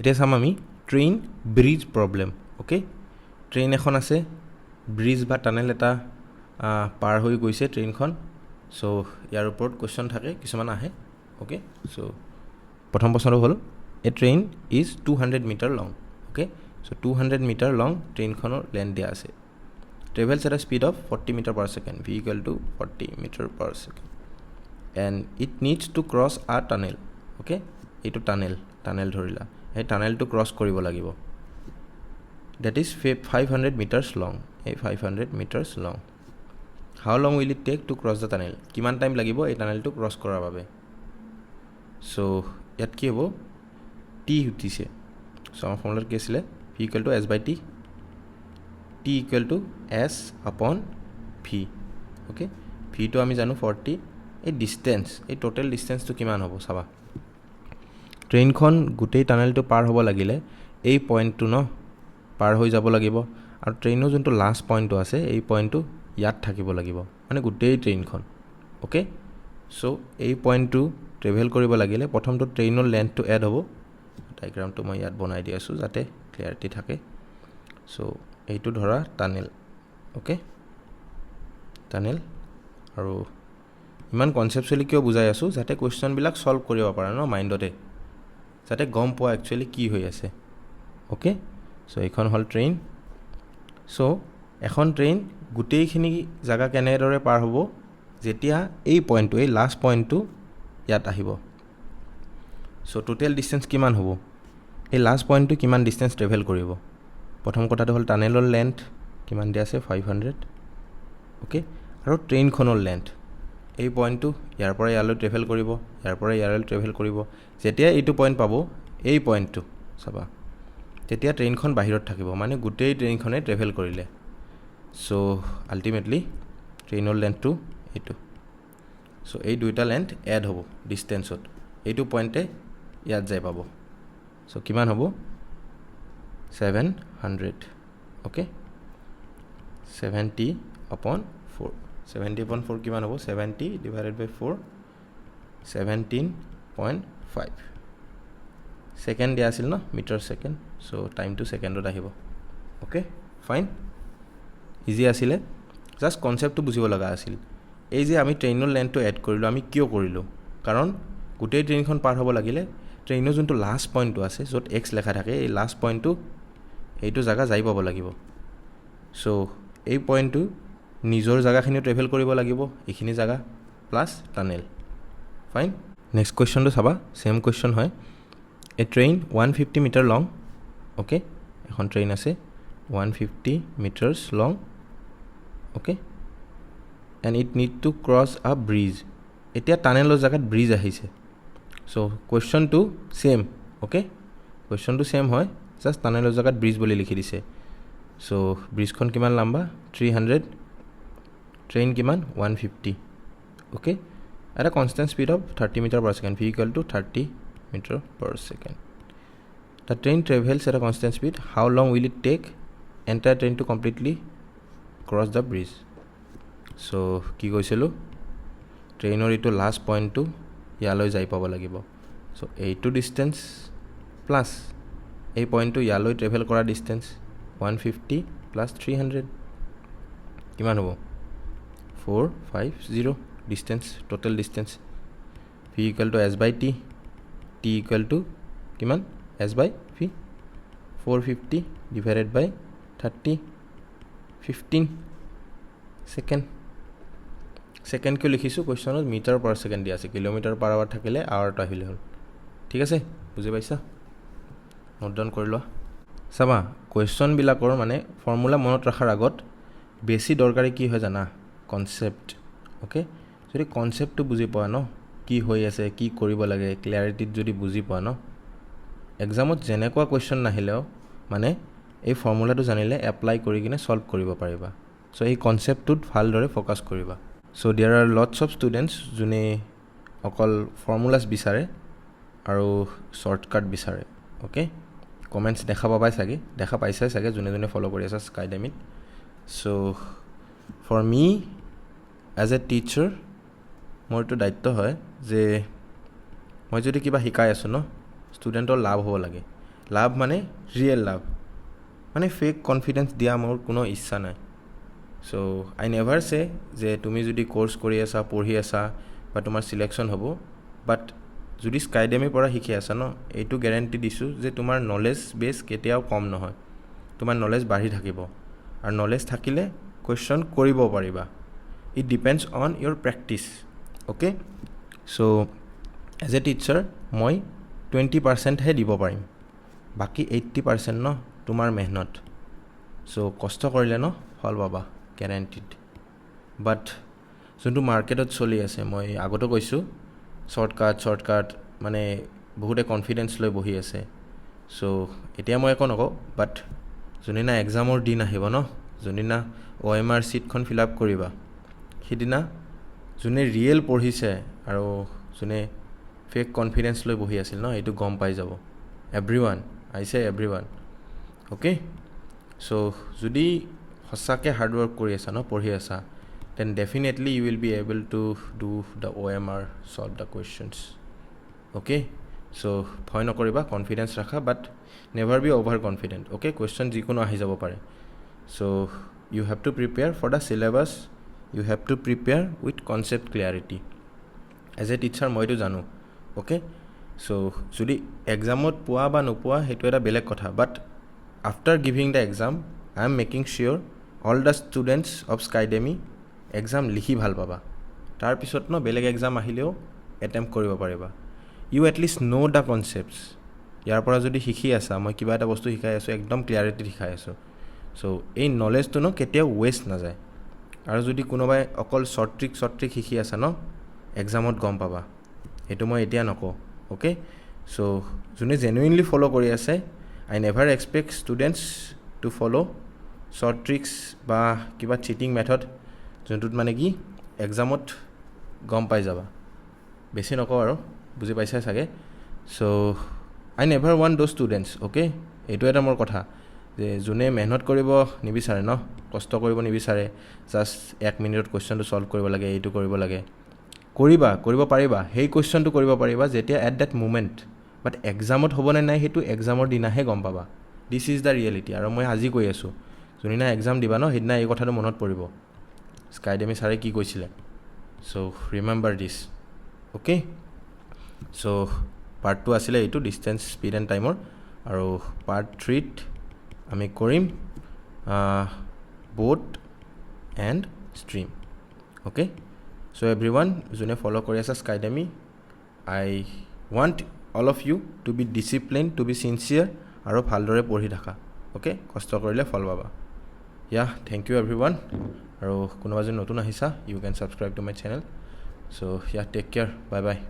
এতিয়া চাম আমি train bridge problem okay train এখন আছে ব্ৰিজ বা টানেল এটা পাৰ হৈ গৈছে ট্ৰেইনখন সো ইয়াৰ ওপৰত কোৱেশ্চন থাকে কিছুমান আহে ওকে সো প্ৰথম প্ৰশ্নটো হ'ল a train is 200 metre long okay so 200 metre long ট্ৰেইনখনৰ লেন্থ দিয়া আছে travels at a speed of 40 meter per second v equal to 40 meter per second and it needs to cross a tunnel okay এইটো tunnel ধৰিলা এই tunnelটো cross কৰিব লাগিব that is 500 meters long 500 meters long how long will it take to cross the tunnel কিমান time লাগিব এই টানেলটো cross কৰাৰ বাবে সো ইয়াত কি হ'ব t উঠিছে সো আমাৰ ফৰ্মুলা কি আছিল v equal to s by t t equal to s upon v okay v to আমি জানো 40 এই ডিসটেন্স এই টোটাল ডিসটেন্সটো কিমান হ'ব চাবা ট্ৰেইনখন গুটেই টানেলটো পাৰ হ'ব লাগিলে এই পইণ্টটো ন পাৰ হৈ যাব লাগিব আৰু ট্ৰেইনৰ যোনটো লাষ্ট পইণ্টটো আছে এই পইণ্টটো ইয়াত থাকিব লাগিব মানে গুটেই ট্ৰেইনখন ওকে সো এই পইণ্টটো ট্ৰেভেল কৰিব লাগিলে প্ৰথমটো ট্ৰেইনৰ লেন্থটো এড হ'ব ডায়াগ্ৰামটো মই ইয়াত বনাই দি আছো যাতে ক্লিয়াৰিটি থাকে সো এইটো ধৰা টানেল ওকে টানেল আৰু ইমান কনসেপচুয়ালি কিয় বুজাই আছো যাতে কোৱেশ্চন বিলাক সলভ কৰিব পাৰা ন মাইন্ডতে যাতে গম পোৱা একচুয়ালি কি হৈ আছে ওকে সো এইখন হল ট্ৰেইন সো এখন ট্ৰেইন গুটেইখিনি জায়গা কেনেদৰে পাৰ হ'ব যেতিয়া এই পইণ্টটো এই লাষ্ট পইণ্টটো ইয়াত আহিব সো টোটাল ডিসটেন্স কিমান হ'ব এই লাষ্ট পইণ্টটো কিমান ডিসটেন্স ট্ৰেভেল কৰিব প্ৰথম কথাটো হল টানেলৰ লেন্থ কিমান দিয়া আছে 500 ওকে আৰু ট্ৰেইনখনৰ লেন্থ এই পইণ্টটো ইয়াৰ পৰা ইয়ালৈ ট্ৰেভেল কৰিব ইয়াৰ পৰা ইয়ালৈ ট্ৰেভেল কৰিব যেতিয়া এইটো পইণ্ট পাব এই পইণ্টটো চাবা তেতিয়া ট্ৰেইনখন বাহিৰত থাকিব মানে গুটেই ট্ৰেইনখনে ট্ৰেভেল কৰিলে সো আলটিমেটলি ট্ৰেইনৰ লেন্থটো এইটো সো এই দুইটা লেন্থ এড হ'ব ডিসটেন্সত এইটো পইণ্টে ইয়াত যাই পাব সো কিমান হ'ব 700 ওকে 70 upon 4 70 upon 4 কিমান হ'ব 70 divided by 4 17.5 সেকেন্ড দিয়া আছিল ন metre second so time two সেকেন্ডত আহিব ওকে ফাইন ইজি আছিল জাস্ট কনসেপ্টটো বুজিব লগা আছিল এই যে আমি ট্ৰেইনৰ লেন্থটো এড কৰিলো আমি কিয় কৰিলো কাৰণ গুটেই ট্ৰেইনখন পাৰ হ'ব লাগিলে ট্ৰেইনৰ যোনটো লাষ্ট পইণ্টটো আছে য'ত x লেখা থাকে এই লাষ্ট পইণ্টটো এইটো জায়গা যাই পাব লাগিব সো এই পইণ্টটো নিজৰ জায়গাখিনি ট্ৰেভেল কৰিব লাগিব এইখিনি জায়গা প্লাস টানেল ফাইন নেক্সট কোৱেশ্চনটো চাবা সেম কোৱেশ্চন হয় a train 150 metre long okay এখন ট্ৰেইন আছে 150 metres long okay and it need to cross a bridge এতিয়া টানেলৰ জায়গাত ব্ৰিজ আহিছে সো কোৱেশ্চনটো সেম ওকে কোৱেশ্চনটো সেম হয় জাস্ট টানেলৰ জায়গাত ব্ৰিজ বুলি লিখি দিছে সো ব্ৰিজখন কিমান লম্বা 300 ট্ৰেইন কিমান 150 okay at a constant speed of 30 meter per second v equal to 30 meter per second the train travels at a constant speed how long will it take entire train to completely cross the bridge so কি কৈছিলো ট্ৰেইনৰ ইটো last পইণ্টটো ইয়ালৈ যাই পাব লাগিব so এইটো ডিসটেন্স প্লাস এই পইণ্টটো ইয়ালৈ ট্ৰেভেল কৰা ডিসটেন্স 150 প্লাস 300 কিমান হ'ব 450 distance total distance v equal to s by t t equal to kiman s by v 450 divided by 30 15 second kyo likhisu question is meter per second dia ase kilometer per hour thakile hour ta hile hol thik ase bujhi paisa note down kori lo saba question bilakor mane formula monot rakhar agot besi dorkari ki hoy jana concept okay যদি কনসেপ্টটো বুজি পোৱা ন কি হৈ আছে কি কৰিব লাগে ক্লিয়াৰিটি যদি বুজি পোৱা ন এক্সামত জেনেকুৱা কোৱেশ্চন নাহিলেও মানে এই ফৰ্মুলাটো জানিলে এপ্লাই কৰি কিনে সলভ কৰিব পাৰিবা সো এই কনসেপ্টটোত ভালদৰে ফোকাস কৰিবা so there are lots of students যোনে অকল ফৰ্মুলাস বিচাৰে আৰু শৰ্টকাট বিচাৰে ওকে কমেন্টস দেখা পাইছা চাগে যোনে যোনে ফলো কৰি আছে স্কাইডেমিত so for me as a teacher মোৰ তো দায়িত্ব হয় যে মই যদি কিবা শিকাই আছো ন ষ্টুডেন্টৰ লাভ হ'ব লাগে লাভ মানে ৰিয়েল লাভ মানে ফেক কনফিডেন্স দিয়া মোৰ কোনো ইচ্ছা নাই সো আই নেভাৰ সে যে তুমি যদি কোৰ্স কৰি আছা পঢ়ি আছা বা তোমাৰ সিলেকশন হ'ব বাট যদি স্কাইডেমিৰ পৰা শিকি আছা ন এইটো গ্যাৰান্টি দিছো যে তোমাৰ নলেজ বেস কেতিয়াও কম নহয় তোমাৰ নলেজ বাঢ়ি থাকিব আৰু নলেজ থাকিলে কোৱেশ্চন কৰিব পাৰিবা it depends on your practice okay so as a teacher মই 20% হে দিব পাৰিম বাকি 80% ন তোমাৰ মেহনত so কষ্ট কৰিলে ন ফল পাবা guaranteed but যোনটো মাৰ্কেটত চলি আছে মই আগতো কৈছো শৰ্টকাট মানে বহুতে কনফিডেন্স লৈ বহি আছে so এতিয়া মই একো নকওঁ বাট যোনদিনা এক্সামৰ দিন আহিব ন যোনদিনা OMR সিটখন ফিল আপ কৰিবা সিদিনা যোনে ৰিয়েল পঢ়িছে আৰু যোনে ফেক কনফিডেন্স লৈ বহি আছিল ন এইটো গম পাই যাব এভৰিওয়ান আই সে এভৰিওয়ান ওকে সো যদি হসাকে হাৰ্ড ওয়াৰ্ক কৰি আছা ন পঢ়ি আছা then definitely you will be able to do the OMR solve the questions okay so ভয় নকৰিবা কনফিডেন্স ৰাখা but never be over confident okay question যিকোনো আহি যাব পাৰে so you have to prepare for the syllabus you have to prepare with concept clarity as a teacher মইতো জানো okay so যদি এক্সামত পোৱা বা নোপোৱা হেতু এটা বেলেগ কথা but after giving the exam I am making sure all the students of Skydemy exam লিখি ভাল পাবা তাৰ পিছত ন বেলেগ এক্সাম আহিলেও attempt কৰিব পাৰিবা you at least know the concepts ইয়াৰ পৰা যদি শিকি আছা মই কিবা এটা বস্তু শিকাই আছো একদম ক্লিয়াৰিটি শিকাই আছো so এই নলেজটো ন কেতিয়াও ওয়েস্ট না যায় আৰু যদি কোনোবাই অকল শৰ্ট ট্ৰিক শিকি আছা ন এক্সামত গম পাবা এটো মই এতিয়া নকও ওকে সো যোনে জেনুইনলি ফলো কৰি আছে I never expect students to follow short tricks বা কিবা চিটিং মেথড যোনটোত মানে কি এক্সামত গম পাই যাবা বেছি নকও আৰু বুজি পাইছা চাগে so I never want those students okay এটো এটা মোৰ কথা যে যোনে মেহনত কৰিব নিবিচাৰে ন কষ্ট কৰিব নিবিচাৰে জাস্ট 1 মিনিটত কোৱেশ্চনটো সলভ কৰিব লাগে এইটো কৰিব লাগে কৰিব পাৰিবা হেই কোৱেশ্চনটো কৰিব পাৰিবা যেতিয়া এট দ্যাট মোমেন্ট বাট এক্সামত হ'ব নে নাই হেতু এক্সামৰ দিনাহে গম পাবা দিস ইজ দা ৰিয়েলিটি আৰু মই আজি কৈ আছো যোনদিনা এক্সাম দিবা ন হেদিনা এই কথাটো মনত পৰিব স্কাইডেমি সাৰে কি কৈছিলে so remember this okay so part 2 আছিলে এইটো ডিসটেন্স স্পিড এন্ড টাইমৰ আৰু পাৰ্ট 3 ত আমি কৰিম boat and stream okay so everyone jone follow kori asa Skydemy I want all of you to be disciplined to be sincere aro bhaldore pori thaka okay kosto korile fol baba yeah thank you everyone aro konoba je notun ahisa you can subscribe to my channel so yeah take care bye bye